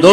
2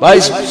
22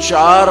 4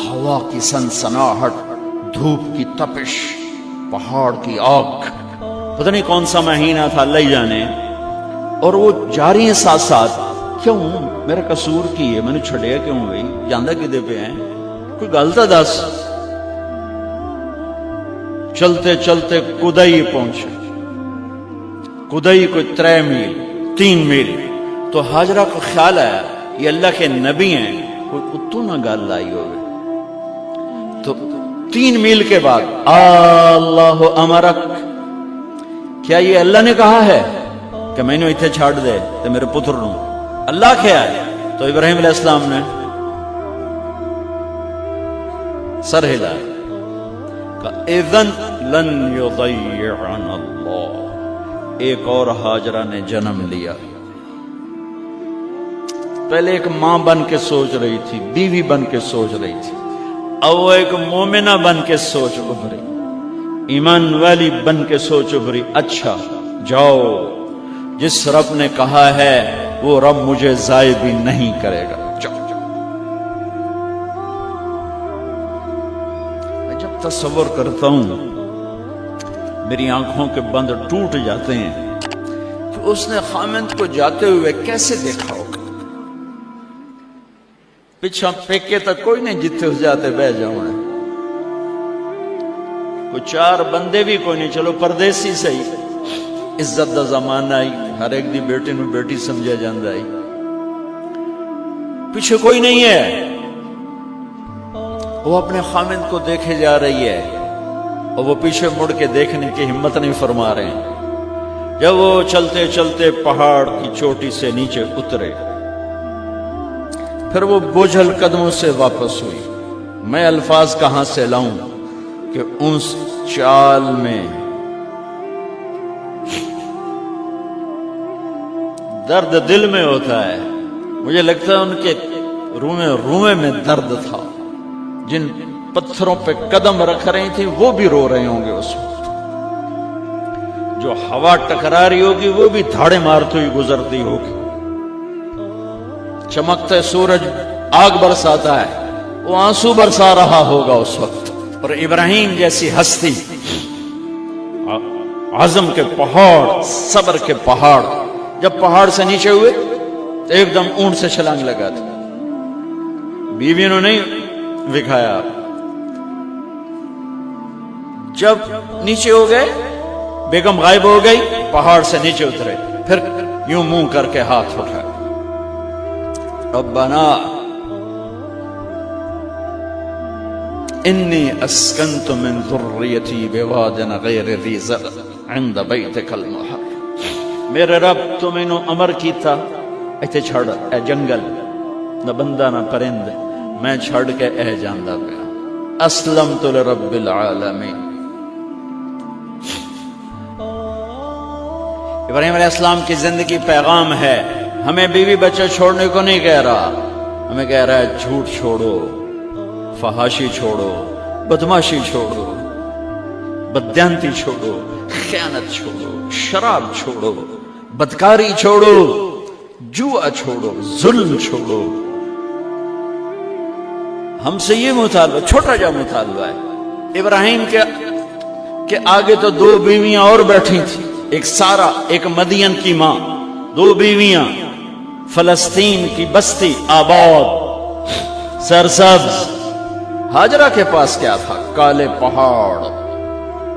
ہوا کی سنسناہٹ، دھوپ کی تپش، پہاڑ کی آگ، پتہ نہیں کون سا مہینہ تھا اللہ ہی جانے، اور وہ جاری ہیں ساتھ ساتھ. کیوں میرا قصور کی ہے، میں نے چھڑیا کیوں گئی، جاندہ کدے پہ ہیں، کوئی غلطہ دس. چلتے چلتے کدئی پہنچے. کدئی کوئی 3 میل 3 میل. تو ہاجرہ کو خیال آیا یہ اللہ کے نبی ہیں، کوئی اتو نہ گال لائی ہوگی. تو 3 میل کے بعد اللہ امرک، کیا یہ اللہ نے کہا ہے کہ میں نے اتنے چھاڑ دے تو میرے پتر نو اللہ کیا ہے؟ تو ابراہیم علیہ السلام نے سر ہلایا کہ اذن لن یضیعنا اللہ. ایک اور ہاجرہ نے جنم لیا. پہلے ایک ماں بن کے سوچ رہی تھی، بیوی بن کے سوچ رہی تھی، اب وہ ایک مومنہ بن کے سوچ ابھری، ایمان والی بن کے سوچ ابھری. اچھا جاؤ، جس رب نے کہا ہے وہ رب مجھے ضائع بھی نہیں کرے گا. میں جب تصور کرتا ہوں میری آنکھوں کے بند ٹوٹ جاتے ہیں کہ اس نے خامند کو جاتے ہوئے کیسے دیکھا ہوگا. پچھا پیکے تک کوئی نہیں جتے ہو جاتے بہ جاؤں، کوئی 4 بندے بھی کوئی نہیں، چلو پردیسی سہی، عزت دا زمانہ آئی، ہر ایک دی بیٹی نو بیٹی سمجھا جاندہ آئی، پیچھے کوئی نہیں ہے. وہ اپنے خامند کو دیکھے جا رہی ہے اور وہ پیچھے مڑ کے دیکھنے کی ہمت نہیں فرما رہے ہیں. جب وہ چلتے چلتے پہاڑ کی چوٹی سے نیچے اترے، پھر وہ بوجھل قدموں سے واپس ہوئی. میں الفاظ کہاں سے لاؤں کہ اس چال میں درد دل میں ہوتا ہے. مجھے لگتا ہے ان کے روئے میں درد تھا. جن پتھروں پہ قدم رکھ رہی تھی وہ بھی رو رہے ہوں گے اس وقت. جو ہوا ٹکرا رہی ہوگی وہ بھی دھاڑے مارتی ہوئی گزرتی ہوگی. چمکتے سورج آگ برساتا ہے، وہ آنسو برسا رہا ہوگا اس وقت. اور ابراہیم جیسی ہستی، عزم کے پہاڑ، صبر کے پہاڑ، جب پہاڑ سے نیچے ہوئے تو ایک دم اونٹ سے چھلانگ لگا تھا. بیوی نے نہیں دکھایا. جب نیچے ہو گئے، بیگم غائب ہو گئی، پہاڑ سے نیچے اترے، پھر یوں منہ کر کے ہاتھ اٹھا، ربنا انی اسکنت من ذریتی بواد غیر ذی زرع عند بیتک المحرم. میرے رب تو میں نے امر کیتا ایتھے چھڑ اے جنگل، نہ بندہ نہ پرند، میں چھڑ کے اے جاندہ پیا. اسلمت لرب العالمین. ابراہیم علیہ السلام کی زندگی پیغام ہے. ہمیں بیوی بچے چھوڑنے کو نہیں کہہ رہا، ہمیں کہہ رہا ہے جھوٹ چھوڑو، فحاشی چھوڑو، بدماشی چھوڑو، بددیانتی چھوڑو، خیانت چھوڑو، شراب چھوڑو، بدکاری چھوڑو، جوا چھوڑو، ظلم چھوڑو. ہم سے یہ مطالبہ، چھوٹا جا مطالبہ ہے. ابراہیم کے آگے تو 2 بیویاں اور بیٹھی تھی، ایک سارا، ایک مدین کی ماں، 2 بیویاں. فلسطین کی بستی آباد، سرسبز. ہاجرہ کے پاس کیا تھا؟ کالے پہاڑ،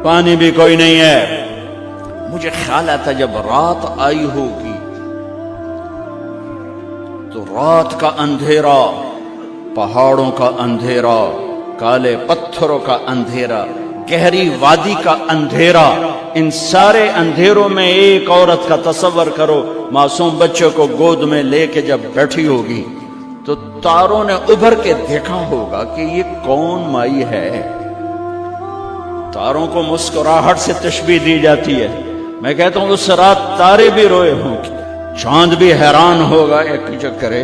پانی بھی کوئی نہیں ہے. مجھے خیال آتا جب رات آئی ہوگی تو رات کا اندھیرا، پہاڑوں کا اندھیرا، کالے پتھروں کا اندھیرا، گہری وادی کا اندھیرا، ان سارے اندھیروں میں ایک عورت کا تصور کرو، معصوم بچے کو گود میں لے کے جب بیٹھی ہوگی تو تاروں نے ابھر کے دیکھا ہوگا کہ یہ کون مائی ہے. تاروں کو مسکراہٹ سے تشبیہ دی جاتی ہے. میں کہتا ہوں اس رات تارے بھی روئے ہوں گے، چاند بھی حیران ہوگا، ایک چکرے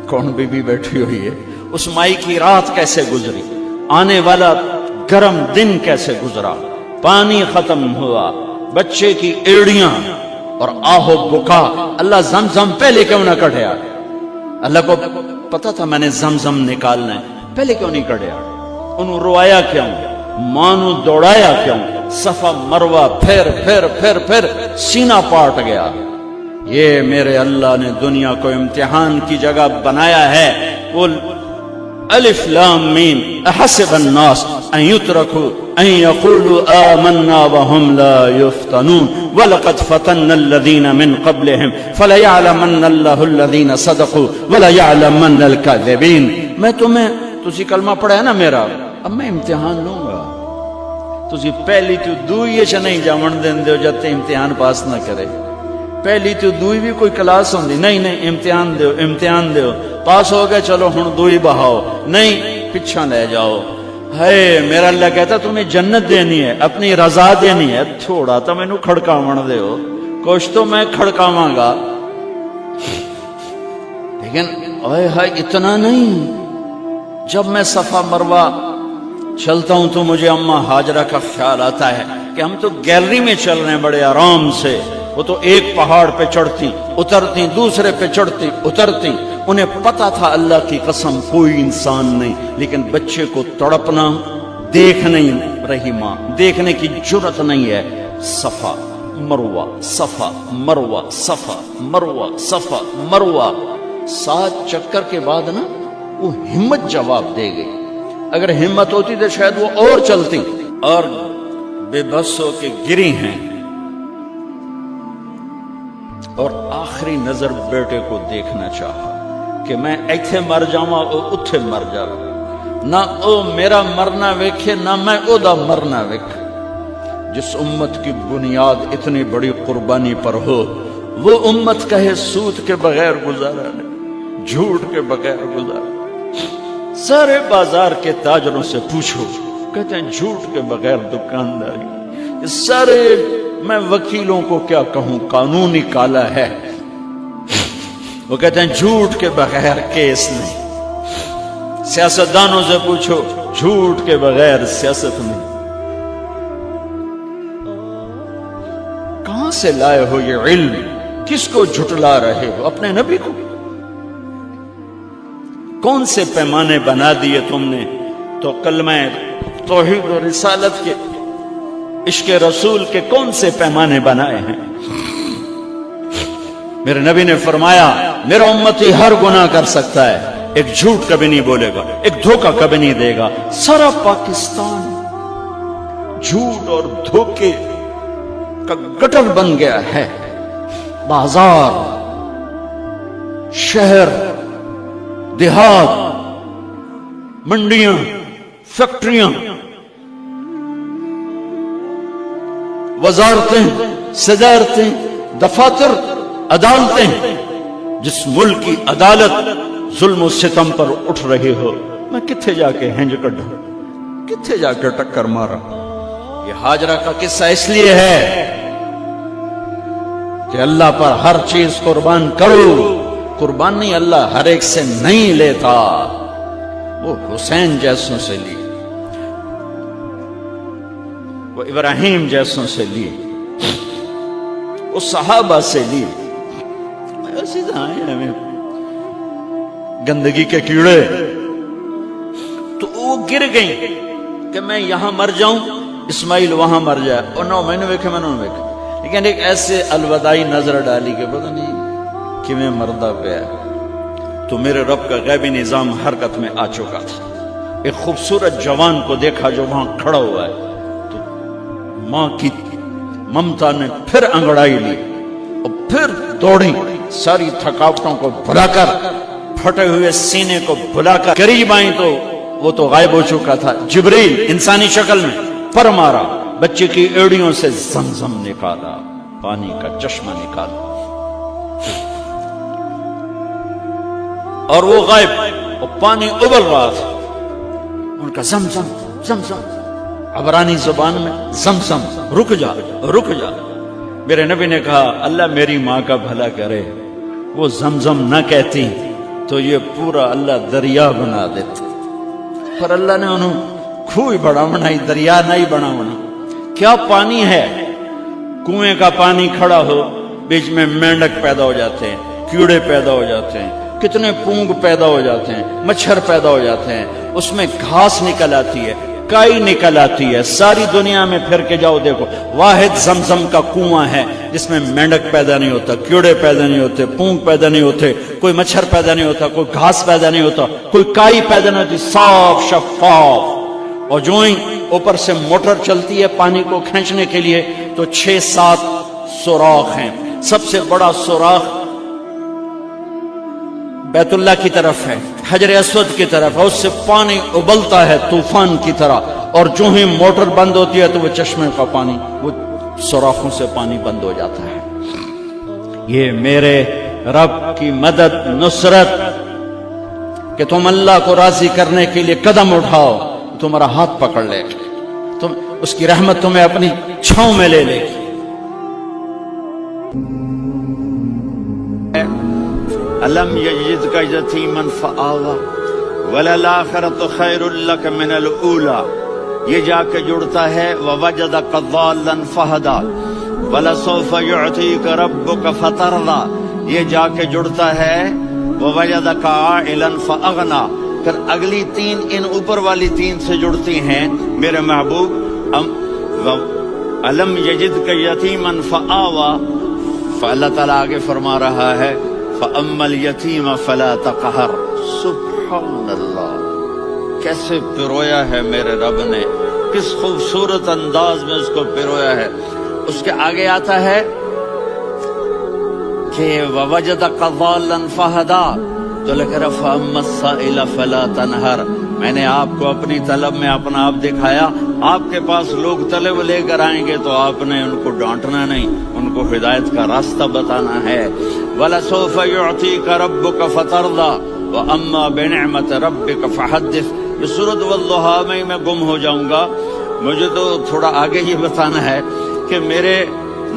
کون بی بی بیٹھی ہوئی ہے. اس مائی کی رات کیسے گزری، آنے والا گرم دن کیسے گزرا، پانی ختم ہوا، بچے کی ایڑیاں اور آہو بکا. اللہ زمزم پہلے کیوں نہ کٹیا؟ اللہ کو پتا تھا میں نے زمزم نکالنا ہے. پہلے کیوں نہیں کڑیا؟ انہوں روایا کیوں؟ مانو دوڑایا کیوں؟ صفا مروہ پھر پھر پھر پھر سینہ پاٹ گیا۔ یہ میرے اللہ نے دنیا کو امتحان کی جگہ بنایا ہے۔ قل الف لام میم احسب الناس ان يتركوا ان يقولوا آمنا وهم لا يفتنون ولقد فتنا الذين من قبلهم فليعلمن الله الذين صدقوا وليعلمن الكاذبين۔ میں تمہیں تسی کلمہ پڑھا ہے نا میرا، اب میں امتحان لوں گا۔ تسی پہلی تو دوئی چ نہیں جاون دین دیو جب تے امتحان پاس نہ کرے۔ پہلی تو دوئی بھی کوئی کلاس ہوندی نہیں، نہیں امتحان دیو امتحان دیو، پاس ہو گئے چلو ہن دوئی بہاؤ، نہیں پچھا لے جاؤ۔ ہے میرا اللہ کہتا تمہیں جنت دینی ہے، اپنی رضا دینی ہے، تھوڑا تو مینوں کھڑکاون دیو، کچھ تو میں کھڑکاواں گا، لیکن اوئے ہائے اتنا نہیں۔ جب میں صفا مروہ چلتا ہوں تو مجھے اماں ہاجرہ کا خیال آتا ہے کہ ہم تو گیلری میں چل رہے ہیں بڑے آرام سے، وہ تو ایک پہاڑ پہ چڑھتی اترتی، دوسرے پہ چڑھتی اترتی، انہیں پتا تھا اللہ کی قسم کوئی انسان نہیں، لیکن بچے کو تڑپنا دیکھ نہیں رہی ماں، دیکھنے کی جرت نہیں ہے۔ صفا مروہ صفا مروہ صفا مروہ صفا مروہ، 7 چکر کے بعد نا وہ ہمت جواب دے گئی۔ اگر ہمت ہوتی تو شاید وہ اور چلتی، اور بے بس ہو کے گری ہیں، اور آخری نظر بیٹے کو دیکھنا چاہا کہ میں ایتھے مر جاواں او اتھے مر جاواں، نہ او میرا مرنا ویکھے نہ میں او دا مرنا ویکھ۔ جس امت کی بنیاد اتنی بڑی قربانی پر ہو، وہ امت کہے سود کے بغیر گزارا نہیں، جھوٹ کے بغیر گزارا۔ سارے بازار کے تاجروں سے پوچھو، کہتے ہیں جھوٹ کے بغیر دکانداری۔ سارے میں وکیلوں کو کیا کہوں، قانونی کالا ہے، وہ کہتے ہیں جھوٹ کے بغیر کیس نہیں۔ سیاستدانوں سے پوچھو، جھوٹ کے بغیر سیاست نہیں۔ کہاں سے لائے ہو یہ علم؟ کس کو جھٹلا رہے ہو؟ اپنے نبی کو؟ کون سے پیمانے بنا دیے تم نے؟ تو کلمہ توحید و رسالت کے، عشق رسول کے کون سے پیمانے بنائے ہیں؟ میرے نبی نے فرمایا میرا امتی ہر گناہ کر سکتا ہے، ایک جھوٹ کبھی نہیں بولے گا، ایک دھوکہ کبھی نہیں دے گا۔ سارا پاکستان جھوٹ اور دھوکے کا گٹر بن گیا ہے۔ بازار، شہر، دیہات، منڈیاں، فیکٹریاں، وزارتیں، صدارتیں، دفاتر، عدالتیں، جس ملک کی عدالت ظلم و ستم پر اٹھ رہی ہو، میں کتھے جا کے ہنج کڈھا، کتھے جا کے ٹکر مارا۔ یہ ہاجرہ کا قصہ اس لیے ہے کہ اللہ پر ہر چیز قربان کرو۔ قربان نہیں، اللہ ہر ایک سے نہیں لیتا، وہ حسین جیسوں سے لی، وہ ابراہیم جیسوں سے لی، وہ صحابہ سے لی۔ ایسی ہمیں گندگی کے کیڑے، تو وہ گر گئیں کہ میں یہاں مر جاؤں، اسماعیل وہاں مر جائے، اور نو میں نے ویکھے میں نے ویکھے، لیکن ایک ایسے الوداعی نظر ڈالی کہ پتہ نہیں کہ میں مردہ پہ تو میرے رب کا غیبی نظام حرکت میں آ چکا تھا۔ ایک خوبصورت جوان کو دیکھا جو وہاں کھڑا ہوا ہے، تو ماں کی ممتا نے پھر انگڑائی لی اور پھر دوڑی، ساری تھکاوٹوں کو بھلا کر، پھٹے ہوئے سینے کو بھلا کر قریب آئیں تو وہ تو غائب ہو چکا تھا۔ جبریل انسانی شکل میں پر مارا، بچے کی ایڑیوں سے زمزم نکالا، پانی کا چشمہ نکالا، اور وہ غائب، اور پانی ابل رہا تھا۔ ان کا زمزم زمزم، عبرانی زبان میں زمزم، رک جا رک جا۔ میرے نبی نے کہا اللہ میری ماں کا بھلا کرے، وہ زمزم نہ کہتی تو یہ پورا اللہ دریا بنا دیتا، پر اللہ نے انہوں کھوئی بڑھاونا ہی، دریا نہیں بڑھاونا۔ کیا پانی ہے؟ کنویں کا پانی کھڑا ہو، بیچ میں مینڈک پیدا ہو جاتے ہیں، کیڑے پیدا ہو جاتے ہیں، کتنے پونگ پیدا ہو جاتے ہیں، مچھر پیدا ہو جاتے ہیں، اس میں گھاس نکل آتی ہے، کائی نکل آتی ہے، ساری دنیا میں پھر کے جاؤ دیکھو، واحد زمزم کا کنواں ہے جس میں مینڈک پیدا نہیں ہوتا، کیڑے پیدا نہیں ہوتے، پونگ پیدا نہیں ہوتے، کوئی مچھر پیدا نہیں ہوتا، کوئی گھاس پیدا نہیں ہوتا، کوئی کائی پیدا نہیں ہوتی، صاف شفاف. اور جو ہی اوپر سے موٹر چلتی ہے پانی کو کھینچنے کے لیے تو 6-7 سوراخ ہیں. سب سے بڑا سوراخ بیت اللہ کی طرف ہے، حجر اسود کی طرف ہے، اس سے پانی ابلتا ہے طوفان کی طرح، اور جو ہی موٹر بند ہوتی ہے تو وہ چشمے کا پانی، وہ سوراخوں سے پانی بند ہو جاتا ہے. یہ میرے رب کی مدد نصرت کہ تم اللہ کو راضی کرنے کے لیے قدم اٹھاؤ، تمہارا ہاتھ پکڑ لے گا، تم اس کی رحمت تمہیں اپنی چھاؤں میں لے لے گی. الم یجدک یتیما فآوی وللآخرۃ خیر لک من الاولی. یہ جا کے جڑتا ہے ووجدک ضالا فہدی ولسوف یعطیک ربک فترضی. یہ جا کے جڑتا ہے ووجدک عائلا فاغنی. پھر اگلی 3 ان اوپر والی 3 سے جڑتی ہیں میرے محبوب. الم یجدک یتیما فآوی، فاللہ تعالیٰ آگے فرما رہا ہے فَأَمَّا الْيَتِيمَ فَلَا تَقْهَرْ. سبحان اللہ، کیسے پرویا ہے میرے رب نے، کس خوبصورت انداز میں اس کو پرویا ہے. اس کے آگے آتا ہے کہ وَوَجَدَكَ ضَالًّا فَهَدَىٰ، تو لکھ رہا فَأَمَّا السَّائِلَ فَلَا تَنْهَرْ. میں نے آپ کو اپنی طلب میں اپنا آپ دکھایا. آپ کے پاس لوگ طلب لے کر آئیں گے تو آپ نے ان کو ڈانٹنا نہیں، ان کو ہدایت کا راستہ بتانا ہے. وَلَسَوْفَ يُعْطِيكَ رَبُّكَ فَتَرْضَىٰ وَأَمَّا بِنِعْمَةِ رَبِّكَ فَحَدِّثْ. یہ سورۃ والضحیٰ میں گم ہو جاؤں گا. مجھے تو تھوڑا آگے یہ بتانا ہے کہ میرے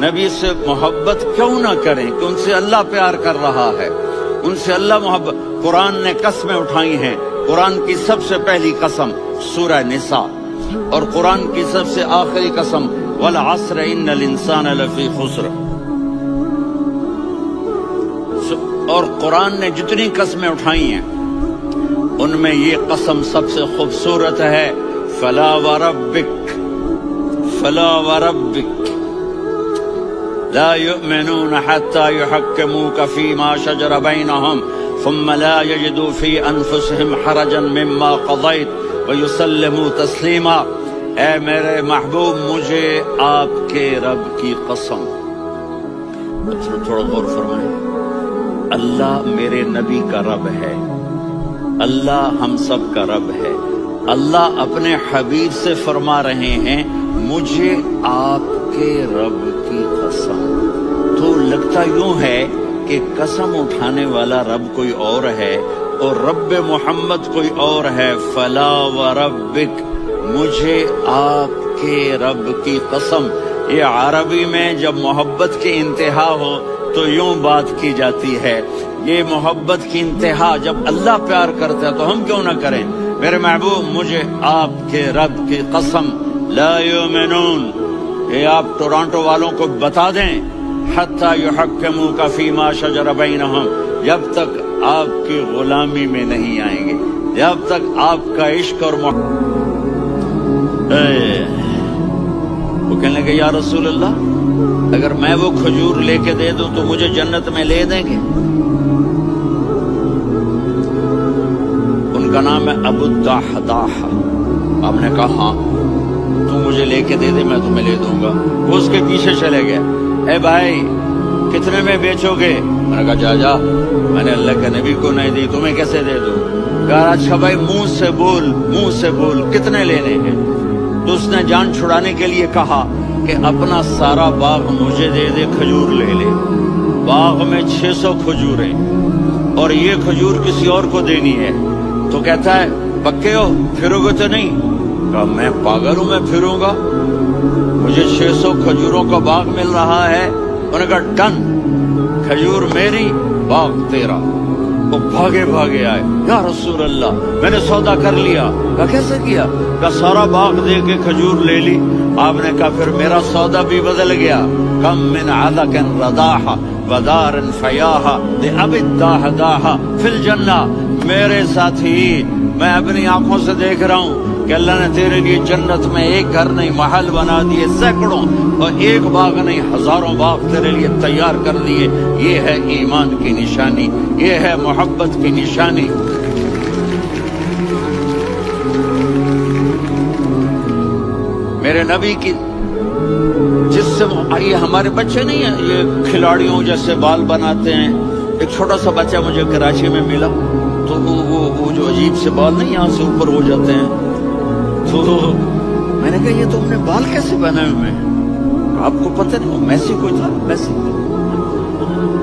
نبی سے محبت کیوں نہ کریں، کہ ان سے اللہ پیار کر رہا ہے، ان سے اللہ محبت. قرآن نے قسمیں اٹھائی ہیں. قرآن کی سب سے پہلی قسم سورہ نساء، اور قرآن کی سب سے آخری قسم والعصر ان الانسان لفی خسر. اور قرآن نے جتنی قسمیں اٹھائی ہیں ان میں یہ قسم سب سے خوبصورت ہے. فلا وربک فلا وربک لا يؤمنون حتى يحكموك فيما شجر بينهم ثم لا يجدوا في انفسهم حرجا مما قضيت ويسلموا تسليما. اے میرے محبوب، مجھے آپ کے رب کی قسم. تھوڑا غور فرمائیں. اللہ میرے نبی کا رب ہے، اللہ ہم سب کا رب ہے. اللہ اپنے حبیب سے فرما رہے ہیں مجھے آپ کے رب کی قسم. تو لگتا یوں ہے کہ قسم اٹھانے والا رب کوئی اور ہے اور رب محمد کوئی اور ہے. فلا وربک، مجھے آپ کے رب کی قسم. یہ عربی میں جب محبت کی انتہا ہو تو یوں بات کی جاتی ہے. یہ محبت کی انتہا جب اللہ پیار کرتا ہے تو ہم کیوں نہ کریں. میرے محبوب، مجھے آپ کے رب کی قسم لا یؤمنون، یہ آپ ٹورانٹو والوں کو بتا دیں، حتی یحکموک فیما شجر بینہم، جب تک آپ کی غلامی میں نہیں آئیں گے، جب تک آپ کا عشق اور وہ کہنے لگے یا رسول اللہ اگر میں وہ کھجور لے کے دے دوں تو مجھے جنت میں لے دیں گے؟ ان کا نام ہے ابو الدحداح. آپ نے کہا ہاں تو مجھے لے کے دے دے، میں تمہیں لے دوں گا. وہ اس کے پیچھے چلے گئے. اے بھائی کتنے میں بیچو گے؟ میں نے کہا جا میں نے اللہ کے نبی کو نہیں دی، تمہیں کیسے دے دوں؟ کہا اچھا بھائی منہ سے بول کتنے لینے ہیں؟ تو اس نے جان چھڑانے کے لیے کہا کہ اپنا سارا باغ مجھے دے دے، کھجور لے لے. باغ میں 600 کھجوریں اور یہ کھجور کسی اور کو دینی ہے. تو کہتا ہے پکے ہو، پھرو گے تو نہیں؟ کہا میں پاگل ہوں، میں پھروں گا؟ مجھے 600 کھجوروں کا باغ مل رہا ہے. انہوں نے کہا ٹن، کھجور میری باغ تیرا. وہ بھاگے آئے، یا رسول اللہ میں نے سودا کر لیا. کہا کیسے کیا؟ کہا سارا باغ دے کے کھجور لے لی. آپ نے کہا پھر میرا سودا بھی بدل گیا. کم من عدق رداح، ودار فیاہا لأبی الداہداہا فی الجنہ۔ میرے ساتھی، میں اپنی آنکھوں سے دیکھ رہا ہوں کہ اللہ نے تیرے لیے جنت میں ایک گھر نہیں محل بنا دیے سینکڑوں، اور ایک باغ نہیں ہزاروں باغ تیرے لیے تیار کر دیے۔ یہ ہے ایمان کی نشانی، یہ ہے محبت کی نشانی۔ میرے نبی کی جس سے یہ ہمارے بچے نہیں ہیں، یہ کھلاڑیوں جیسے بال بناتے ہیں۔ ایک چھوٹا سا بچہ مجھے کراچی میں ملا، تو وہ جو عجیب سے بال نہیں یہاں سے اوپر ہو جاتے ہیں، تو میں نے کہا یہ تم نے بال کیسے بنائے ہوئے ہیں؟ آپ کو پتہ نہیں وہ میسی کوئی تھا، میسی،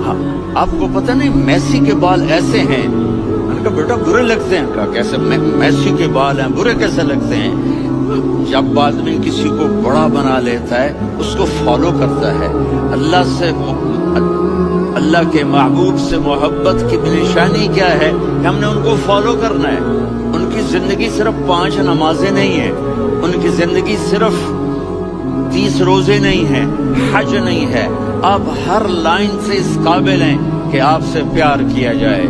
ہاں آپ کو پتہ نہیں میسی کے بال ایسے ہیں؟ میں نے کہا بیٹا برے لگتے ہیں۔ کہا کیسے؟ میسی کے بال ہیں برے کیسے لگتے ہیں؟ جب آدمی کسی کو بڑا بنا لیتا ہے اس کو فالو کرتا ہے۔ اللہ کے محبوب سے محبت کی نشانی کیا ہے کہ ہم نے ان کو فالو کرنا ہے۔ ان کی زندگی صرف 5 نمازیں نہیں ہیں، ان کی زندگی صرف 30 روزے نہیں ہیں، حج نہیں ہے۔ آپ ہر لائن سے اس قابل ہیں کہ آپ سے پیار کیا جائے۔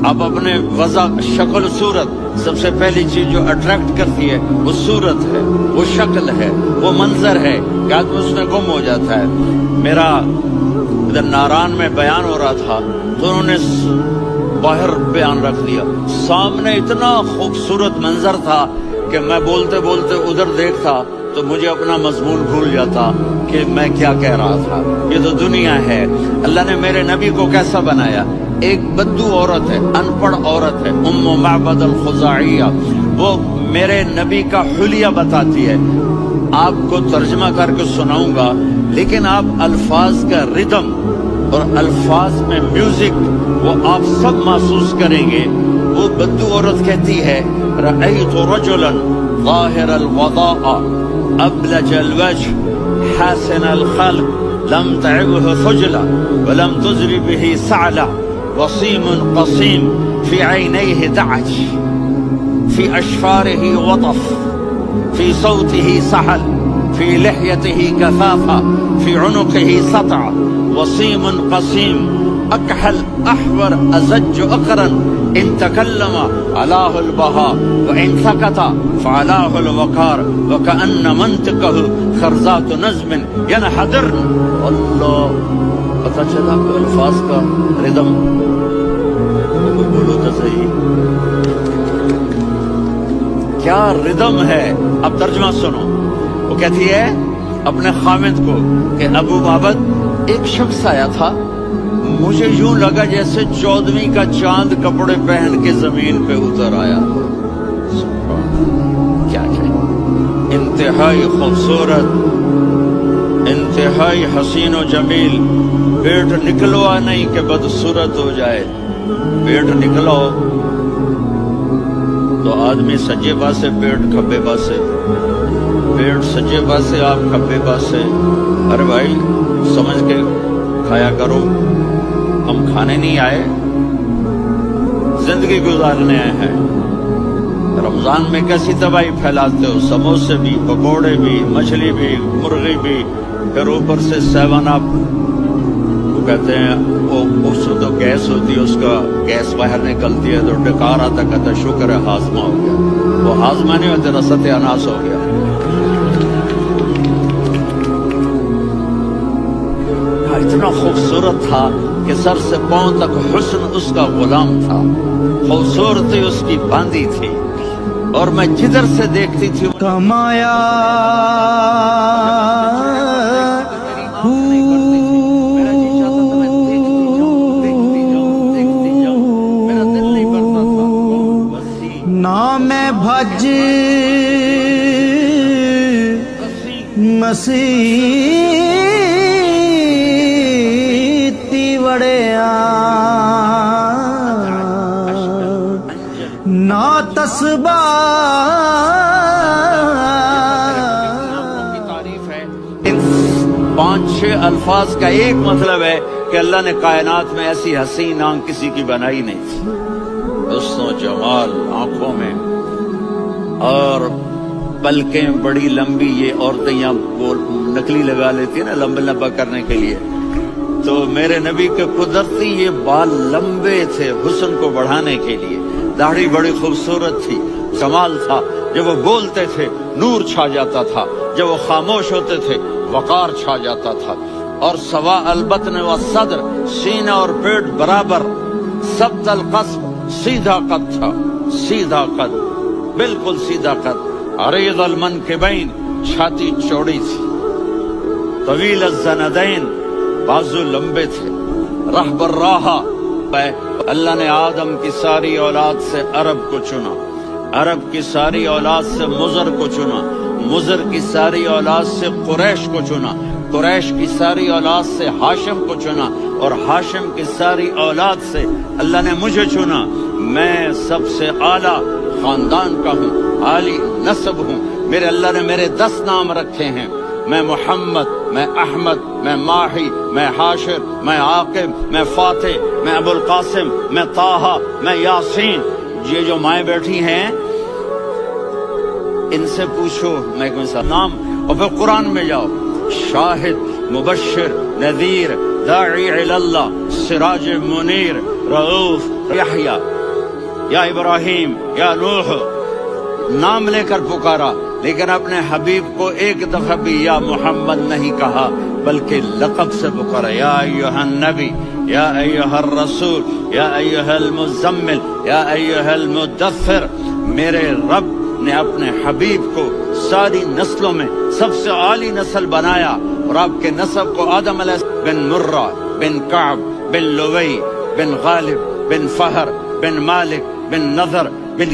آپ اپنے وضع، شکل، صورت، سب سے پہلی چیز جو اٹریکٹ کرتی ہے وہ صورت ہے، وہ شکل ہے، وہ منظر ہے کہ آدمی اس میں گم ہو جاتا ہے۔ میرا ادھر ناران میں بیان ہو رہا تھا تو انہوں نے باہر بیان رکھ دیا، سامنے اتنا خوبصورت منظر تھا کہ میں بولتے بولتے ادھر دیکھتا تو مجھے اپنا مضمون بھول جاتا کہ میں کیا کہہ رہا تھا۔ یہ تو دنیا ہے۔ اللہ نے میرے نبی کو کیسا بنایا؟ ایک بدو عورت ہے، ان پڑھ عورت ہے، ام معبد الخزاعیہ، وہ میرے نبی کا حلیہ بتاتی ہے۔ آپ کو ترجمہ کر کے سناؤں گا، لیکن آپ الفاظ کا ردم اور الفاظ میں میوزک وہ آپ سب محسوس کریں گے۔ وہ بدو عورت کہتی ہے رأیت رجلا ظاہر الوضاء ابلج الوجه حاسن الخلق لم تعبه خجلة ولم تزر به سعلة وصيم قصيم في عينيه دعج في أشفاره وطف في صوته سحل في لحيته كثافة في عنقه سطع وصيم قصيم أكحل أحور أزج أقرن إن تكلم علاه البهاء وإن سكت فعلاه الوقار وكأن منطقه خرزات نظم ينحدرن۔ اللہ، پتہ چلا کہ الفاظ کا ردم، بولو تو صحیح کیا ردم ہے۔ اب ترجمہ سنو۔ وہ کہتی ہے اپنے خامد کو کہ ابو معبد ایک شخص آیا تھا، مجھے یوں لگا جیسے 14ویں کا چاند کپڑے پہن کے زمین پہ اتر آیا۔ کیا کہے، انتہائی خوبصورت، انتہائی حسین و جمیل۔ پیٹ نکلوا نہیں کہ بدصورت ہو جائے، پیٹ نکلو تو آدمی سجے پاسے پیٹ کھبے پاسے، پیٹ سجے پاسے آپ کھبے پاسے۔ ارے بھائی سمجھ کے کھایا کرو، ہم کھانے نہیں آئے، زندگی گزارنے آئے ہیں۔ رمضان میں کیسی تباہی پھیلاتے ہو، سموسے بھی، پکوڑے بھی، مچھلی بھی، مرغی بھی، پھر اوپر سے 7 اپ، وہ کہتے ہیں اس تو گیس ہوتی ہے، اس کا گیس باہر نکلتی ہے تو ڈکار آتا، کہتا شکر ہے ہاضمہ ہو گیا۔ وہ ہاضمہ نہیں ہوتا، تیرا ستیہ ناش ہو گیا۔ اتنا خوبصورت تھا کہ سر سے پاؤں تک حسن اس کا غلام تھا، خوبصورتی اس کی باندھی تھی، اور میں جدھر سے دیکھتی تھی کمایا نہ میں بھج مسیتی وڑیا نہ تسبہ۔ ان 5-6 الفاظ کا ایک مطلب ہے کہ اللہ نے کائنات میں ایسی حسین آنکھ کسی کی بنائی نہیں تھی، حسن و جمال آنکھوں میں، اور پلکیں بڑی لمبی، یہ عورتیں یہاں نکلی لگا لیتی ہیں نا لمبا لمبا کرنے کے لیے، تو میرے نبی کے قدرتی یہ بال لمبے تھے حسن کو بڑھانے کے لیے، داڑھی بڑی خوبصورت تھی، جمال تھا، جب وہ بولتے تھے نور چھا جاتا تھا، جب وہ خاموش ہوتے تھے وقار چھا جاتا تھا، اور سوا البطن و صدر، سینہ اور پیٹ برابر، سبت القصب، سیدھا قد تھا، سیدھا قد، بالکل سیدھا قد، عریض المنکبین، چھاتی چوڑی تھی، طویل الزندین، بازو لمبے تھے، رحب الراحہ، اللہ نے آدم کی ساری اولاد سے عرب کو چنا، عرب کی ساری اولاد سے مضر کو چنا، مضر کی ساری اولاد سے قریش کو چنا، قریش کی ساری اولاد سے ہاشم کو چنا، اور ہاشم کی ساری اولاد سے اللہ نے مجھے چنا۔ میں سب سے اعلیٰ خاندان کا ہوں، عالی نسب ہوں، میرے اللہ نے میرے 10 نام رکھے ہیں، میں محمد، میں احمد، میں ماہی، میں حاشر، میں عاقب، میں فاتح، میں ابو القاسم، میں طٰہٰ، میں یاسین۔ یہ جو مائیں بیٹھی ہیں ان سے پوچھو میں کون سا نام، اور پھر قرآن میں جاؤ، شاہد، مبشر، نذیر، داعی الی اللہ، سراج منیر، رؤوف، یحییٰ، یا ابراہیم، یا نوح، نام لے کر پکارا، لیکن اپنے حبیب کو ایک دفعہ بھی یا محمد نہیں کہا، بلکہ لقب سے پکارا، یا ایھا النبی، یا ایھا الرسول، یا ایھا المزمل، یا ایھا المدثر۔ میرے رب نے اپنے حبیب کو ساری نسلوں میں سب سے عالی نسل بنایا، اور آپ کے نسب کو آدم علیہ السلام بن مرہ، بن کعب، بن لوی، بن غالب، بن فہر، بن مالک، بن نضر، بن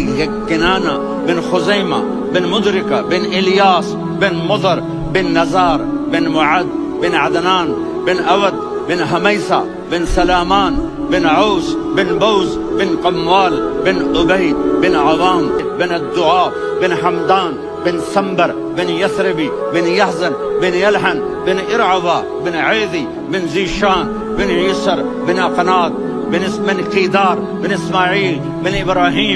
کنانہ، بن خزیمہ، بن مدرکہ، بن الیاس، بن مضر، بن نزار، بن معد، بن عدنان، بن اود، بن حمیسہ، بن سلامان، بن عوس، بن بوز، بن قموال، بن عبید، بن عوام، بن الدعاء، بن حمدان، بن سنبر، بن یثربی، بن یحزن، بن یلحن، بن ارعوا، بن عیدی، بن ذیشان، بن یسر، بن اقناط، بن قیدار، بن اسماعیل، بن ابراہیم۔